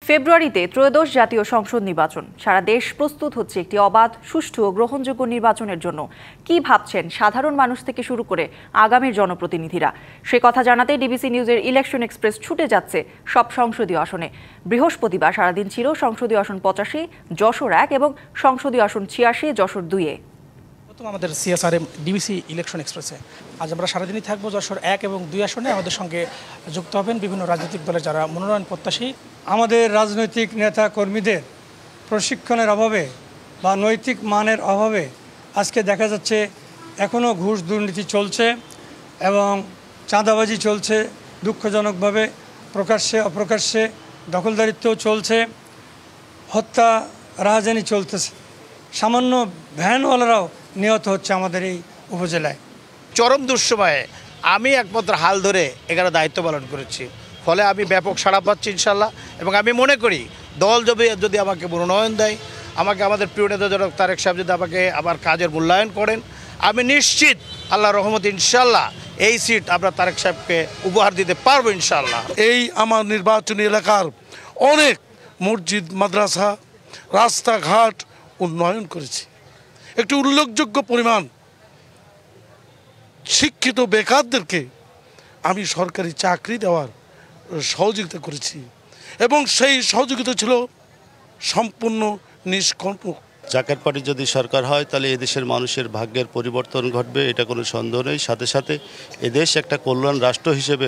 ফেব্রুয়ারিতে ত্রয়োদশ জাতীয় সংসদ নির্বাচন। সারা দেশ প্রস্তুত হচ্ছে একটি অবাধ, সুষ্ঠু ও গ্রহণযোগ্য নির্বাচনের জন্য। কি ভাবছেন সাধারণ মানুষ থেকে শুরু করে আগামীর জনপ্রতিনিধিরা? সে কথা জানাতে ডিবিসি নিউজের ইলেকশন এক্সপ্রেস ছুটে যাচ্ছে সব সংসদীয় আসনে। বৃহস্পতিবার সারাদিন ছিল সংসদীয় আসন 85, যশোর 1 এবং সংসদীয় আসন 86, যশোর 2-এ। আমাদের সিএসআরএম ডিবিসি ইলেকশন এক্সপ্রেসে আজ আমরা সারাদিনই থাকবো যশোর 1 এবং 2 আসনে। আমাদের সঙ্গে যুক্ত হবেন বিভিন্ন রাজনৈতিক দলের যারা মনোনয়ন প্রত্যাশী। আমাদের রাজনৈতিক নেতা কর্মীদের প্রশিক্ষণের অভাবে বা নৈতিক মানের অভাবে আজকে দেখা যাচ্ছে এখনও ঘুষ দুর্নীতি চলছে এবং চাঁদাবাজি চলছে দুঃখজনকভাবে, প্রকাশ্যে অপ্রকাশ্যে দখলদারিত্বও চলছে, হত্যা রাহাজানি চলতেছে, সামান্য ভ্যানওয়ালারাও নিহত হচ্ছে আমাদের এই উপজেলায়। চরম দুঃসময়ে আমি একমাত্র হাল ধরে এখানে দায়িত্ব পালন করেছি, ফলে আমি ব্যাপক সাড়া পাচ্ছি ইনশাল্লাহ। এবং আমি মনে করি দল যদি আমাকে মনোনয়ন দেয়, আমাকে আমাদের প্রিয় নেতা জনক তারেক সাহেব যদি আমাকে আবার কাজের মূল্যায়ন করেন, আমি নিশ্চিত আল্লাহ রহমত ইনশাল্লাহ এই সিট আমরা তারেক সাহেবকে উপহার দিতে পারবো ইনশাল্লাহ। এই আমার নির্বাচনী এলাকার অনেক মসজিদ, মাদ্রাসা, রাস্তাঘাট উন্নয়ন করেছি। একটি উল্লেখযোগ্য পরিমাণ শিক্ষিত বেকারদেরকে আমি সরকারি চাকরি দেওয়ার সহযোগিতা করেছি এবং সেই সহযোগিতা ছিল সম্পূর্ণ নিষ্কল্প। জাকের পার্টি যদি সরকার হয় তাহলে এদেশের মানুষের ভাগ্যের পরিবর্তন ঘটবে, এটা কোনো সন্দেহ নেই। সাথে সাথে এদেশ একটা কল্যাণ রাষ্ট্র হিসেবে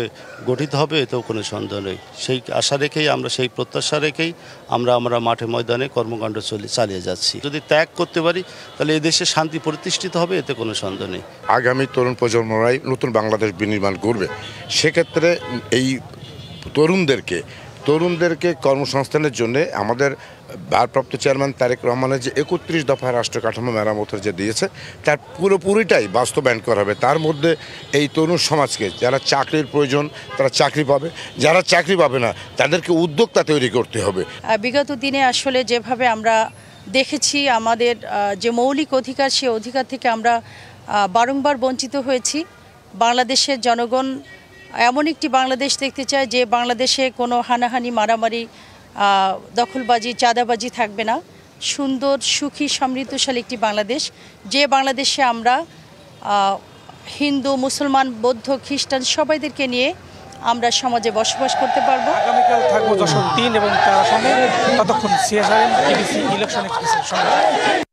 গঠিত হবে, এতেও কোনো সন্দেহ নেই। সেই আশা রেখেই আমরা, সেই প্রত্যাশা রেখেই আমরা মাঠে ময়দানে কর্মকাণ্ড চালিয়ে যাচ্ছি। যদি ত্যাগ করতে পারি তাহলে এদেশে শান্তি প্রতিষ্ঠিত হবে, এতে কোনো সন্দেহ নেই। আগামী তরুণ প্রজন্মরাই নতুন বাংলাদেশ বিনির্মাণ করবে। সেক্ষেত্রে এই তরুণদেরকে কর্মসংস্থানের জন্য আমাদের ভারপ্রাপ্ত চেয়ারম্যান তারেক রহমানের যে 31 দফায় রাষ্ট্র কাঠামো মেরামতের যে দিয়েছে, তার পুরোপুরিটাই বাস্তবায়ন করা হবে। তার মধ্যে এই তরুণ সমাজকে যারা চাকরির প্রয়োজন তারা চাকরি পাবে, যারা চাকরি পাবে না তাদেরকে উদ্যোক্তা তৈরি করতে হবে। বিগত দিনে আসলে যেভাবে আমরা দেখেছি আমাদের যে মৌলিক অধিকার, সে অধিকার থেকে আমরা বারংবার বঞ্চিত হয়েছি। বাংলাদেশের জনগণ এমন একটি বাংলাদেশ দেখতে চায় যে বাংলাদেশে কোনো হানাহানি, মারামারি, দখলবাজি, চাঁদাবাজি থাকবে না। সুন্দর, সুখী, সমৃদ্ধশালী একটি বাংলাদেশ, যে বাংলাদেশে আমরা হিন্দু, মুসলমান, বৌদ্ধ, খ্রিস্টান সবাইদেরকে নিয়ে আমরা সমাজে বসবাস করতে পারবো। আগামীকাল থাকবো যশোর 3 এবং 4 আসনে। ততক্ষণ সিএসআরএম ডিবিসি ইলেকশন এক্সপ্রেসের সঙ্গে।